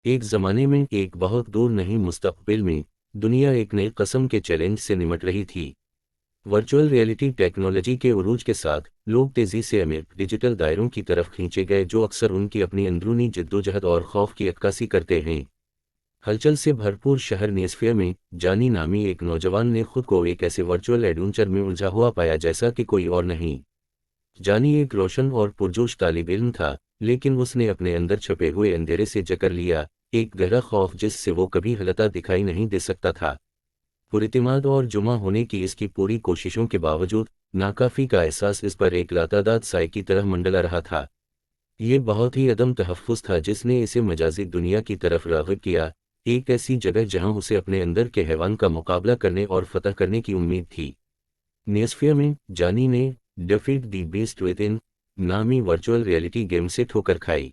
ایک زمانے میں ایک بہت دور نہیں مستقبل میں دنیا ایک نئی قسم کے چیلنج سے نمٹ رہی تھی۔ ورچوئل ریئلٹی ٹیکنالوجی کے عروج کے ساتھ لوگ تیزی سے ڈیجیٹل دائروں کی طرف کھینچے گئے جو اکثر ان کی اپنی اندرونی جدوجہد اور خوف کی عکاسی کرتے ہیں۔ ہلچل سے بھرپور شہر نیسفیا میں جانی نامی ایک نوجوان نے خود کو ایک ایسے ورچوئل ایڈونچر میں الجھا ہوا پایا جیسا کہ کوئی اور نہیں۔ جانی ایک روشن اور پرجوش طالب علم تھا، لیکن اس نے اپنے اندر چھپے ہوئے اندھیرے سے جکر لیا، ایک گہرا خوف جس سے وہ کبھی ہلتا دکھائی نہیں دے سکتا تھا۔ پراعتماد اور جمع ہونے کی اس کی پوری کوششوں کے باوجود ناکافی کا احساس اس پر ایک لاتعداد سائے کی طرح منڈلا رہا تھا۔ یہ بہت ہی عدم تحفظ تھا جس نے اسے مجازی دنیا کی طرف راغب کیا، ایک ایسی جگہ جہاں اسے اپنے اندر کے حیوان کا مقابلہ کرنے اور فتح کرنے کی امید تھی۔ نیسفیا میں جانی نے defeat the best with in نامی ورچوئل ریئلٹی گیم سے ٹھوکر کھائی۔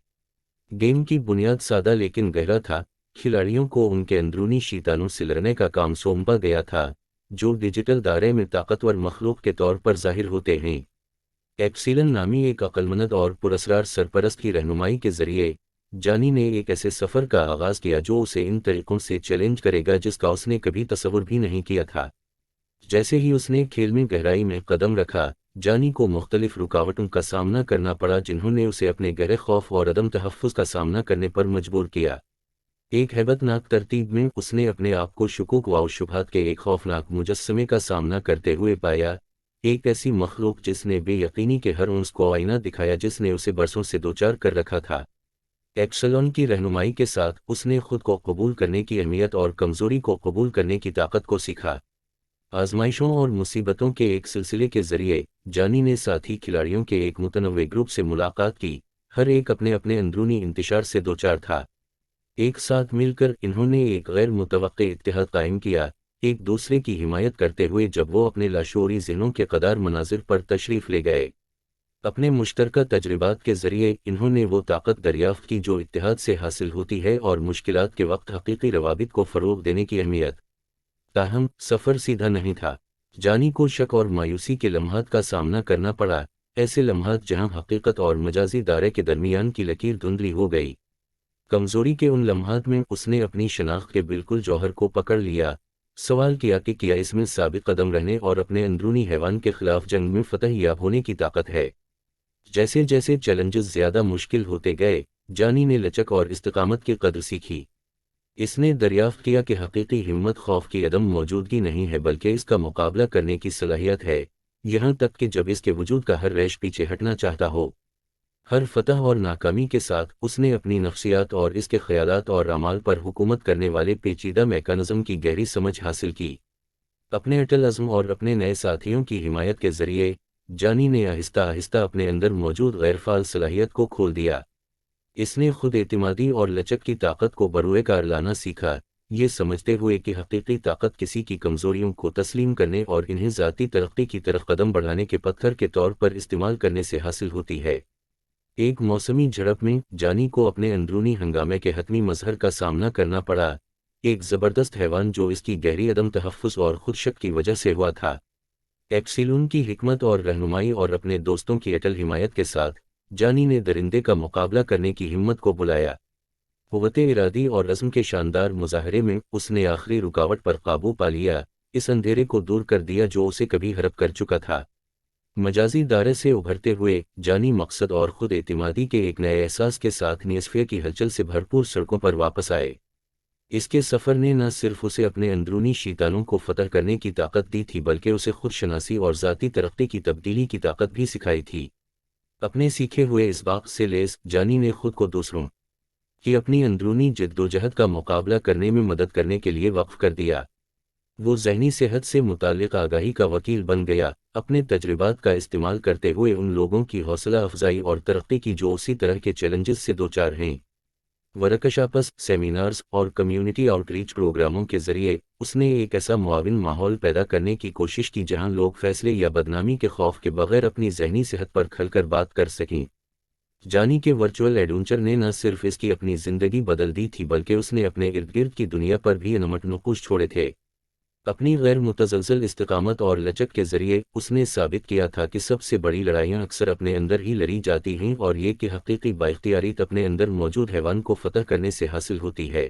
گیم کی بنیاد سادہ لیکن گہرا تھا۔ کھلاڑیوں کو ان کے اندرونی شیطانوں سے لڑنے کا کام سونپا گیا تھا، جو ڈیجیٹل دائرے میں طاقتور مخلوق کے طور پر ظاہر ہوتے ہیں۔ ایپسیلن نامی ایک عقلمند اور پراسرار سرپرست کی رہنمائی کے ذریعے جانی نے ایک ایسے سفر کا آغاز کیا جو اسے ان طریقوں سے چیلنج کرے گا جس کا اس نے کبھی تصور بھی نہیں کیا تھا۔ جیسے ہی اس نے کھیل میں گہرائی میں قدم رکھا، جانی کو مختلف رکاوٹوں کا سامنا کرنا پڑا جنہوں نے اسے اپنے گہرے خوف اور عدم تحفظ کا سامنا کرنے پر مجبور کیا۔ ایک ہیبت ناک ترتیب میں اس نے اپنے آپ کو شکوک و شبہات کے ایک خوفناک مجسمے کا سامنا کرتے ہوئے پایا، ایک ایسی مخلوق جس نے بے یقینی کے ہر انس کو آئینہ دکھایا جس نے اسے برسوں سے دوچار کر رکھا تھا۔ ایپسلون کی رہنمائی کے ساتھ اس نے خود کو قبول کرنے کی اہمیت اور کمزوری کو قبول کرنے کی طاقت کو سیکھا۔ آزمائشوں اور مصیبتوں کے ایک سلسلے کے ذریعے جانی نے ساتھی کھلاڑیوں کے ایک متنوع گروپ سے ملاقات کی، ہر ایک اپنے اپنے اندرونی انتشار سے دوچار تھا۔ ایک ساتھ مل کر انہوں نے ایک غیر متوقع اتحاد قائم کیا، ایک دوسرے کی حمایت کرتے ہوئے جب وہ اپنے لاشعوری ذہنوں کے قدار مناظر پر تشریف لے گئے۔ اپنے مشترکہ تجربات کے ذریعے انہوں نے وہ طاقت دریافت کی جو اتحاد سے حاصل ہوتی ہے اور مشکلات کے وقت حقیقی روابط کو فروغ دینے کی اہمیت۔ تاہم سفر سیدھا نہیں تھا۔ جانی کو شک اور مایوسی کے لمحات کا سامنا کرنا پڑا، ایسے لمحات جہاں حقیقت اور مجازی دائرے کے درمیان کی لکیر دھندلی ہو گئی۔ کمزوری کے ان لمحات میں اس نے اپنی شناخت کے بالکل جوہر کو پکڑ لیا، سوال کیا کہ کیا اس میں ثابت قدم رہنے اور اپنے اندرونی حیوان کے خلاف جنگ میں فتح یاب ہونے کی طاقت ہے۔ جیسے جیسے چیلنجز زیادہ مشکل ہوتے گئے، جانی نے لچک اور استقامت کی قدر سیکھی۔ اس نے دریافت کیا کہ حقیقی ہمت خوف کی عدم موجودگی نہیں ہے بلکہ اس کا مقابلہ کرنے کی صلاحیت ہے، یہاں تک کہ جب اس کے وجود کا ہر ریش پیچھے ہٹنا چاہتا ہو۔ ہر فتح اور ناکامی کے ساتھ اس نے اپنی نفسیات اور اس کے خیالات اور اعمال پر حکومت کرنے والے پیچیدہ میکانزم کی گہری سمجھ حاصل کی۔ اپنے اٹل عزم اور اپنے نئے ساتھیوں کی حمایت کے ذریعے جانی نے آہستہ آہستہ اپنے اندر موجود غیر فعال صلاحیت کو کھول دیا۔ اس نے خود اعتمادی اور لچک کی طاقت کو بروئے کار لانا سیکھا، یہ سمجھتے ہوئے کہ حقیقی طاقت کسی کی کمزوریوں کو تسلیم کرنے اور انہیں ذاتی ترقی کی طرف قدم بڑھانے کے پتھر کے طور پر استعمال کرنے سے حاصل ہوتی ہے۔ ایک موسمی جھڑپ میں جانی کو اپنے اندرونی ہنگامے کے حتمی مظہر کا سامنا کرنا پڑا، ایک زبردست حیوان جو اس کی گہری عدم تحفظ اور خود شک کی وجہ سے ہوا تھا۔ ایپسیلون کی حکمت اور رہنمائی اور اپنے دوستوں کی اٹل حمایت کے ساتھ جانی نے درندے کا مقابلہ کرنے کی ہمت کو بلایا۔ قوت ارادی اور عزم کے شاندار مظاہرے میں اس نے آخری رکاوٹ پر قابو پا لیا، اس اندھیرے کو دور کر دیا جو اسے کبھی ہڑپ کر چکا تھا۔ مجازی دائرے سے ابھرتے ہوئے جانی مقصد اور خود اعتمادی کے ایک نئے احساس کے ساتھ نیسفیا کی ہلچل سے بھرپور سڑکوں پر واپس آئے۔ اس کے سفر نے نہ صرف اسے اپنے اندرونی شیطانوں کو فتح کرنے کی طاقت دی تھی بلکہ اسے خود شناسی اور ذاتی ترقی کی تبدیلی کی طاقت بھی سکھائی تھی۔ اپنے سیکھے ہوئے اس باغ سے لیس جانی نے خود کو دوسروں کی اپنی اندرونی جدوجہد کا مقابلہ کرنے میں مدد کرنے کے لیے وقف کر دیا۔ وہ ذہنی صحت سے متعلق آگاہی کا وکیل بن گیا، اپنے تجربات کا استعمال کرتے ہوئے ان لوگوں کی حوصلہ افزائی اور ترقی کی جو اسی طرح کے چیلنجز سے دوچار ہیں۔ ورکشاپس، سیمینارز اور کمیونٹی آؤٹ ریچ پروگراموں کے ذریعے اس نے ایک ایسا معاون ماحول پیدا کرنے کی کوشش کی جہاں لوگ فیصلے یا بدنامی کے خوف کے بغیر اپنی ذہنی صحت پر کھل کر بات کر سکیں۔ جانی کے ورچوئل ایڈونچر نے نہ صرف اس کی اپنی زندگی بدل دی تھی بلکہ اس نے اپنے ارد گرد کی دنیا پر بھی انمٹ نقوش چھوڑے تھے۔ اپنی غیر متزلزل استقامت اور لچک کے ذریعے اس نے ثابت کیا تھا کہ سب سے بڑی لڑائیاں اکثر اپنے اندر ہی لڑی جاتی ہیں اور یہ کہ حقیقی بااختیاریت اپنے اندر موجود حیوان کو فتح کرنے سے حاصل ہوتی ہے۔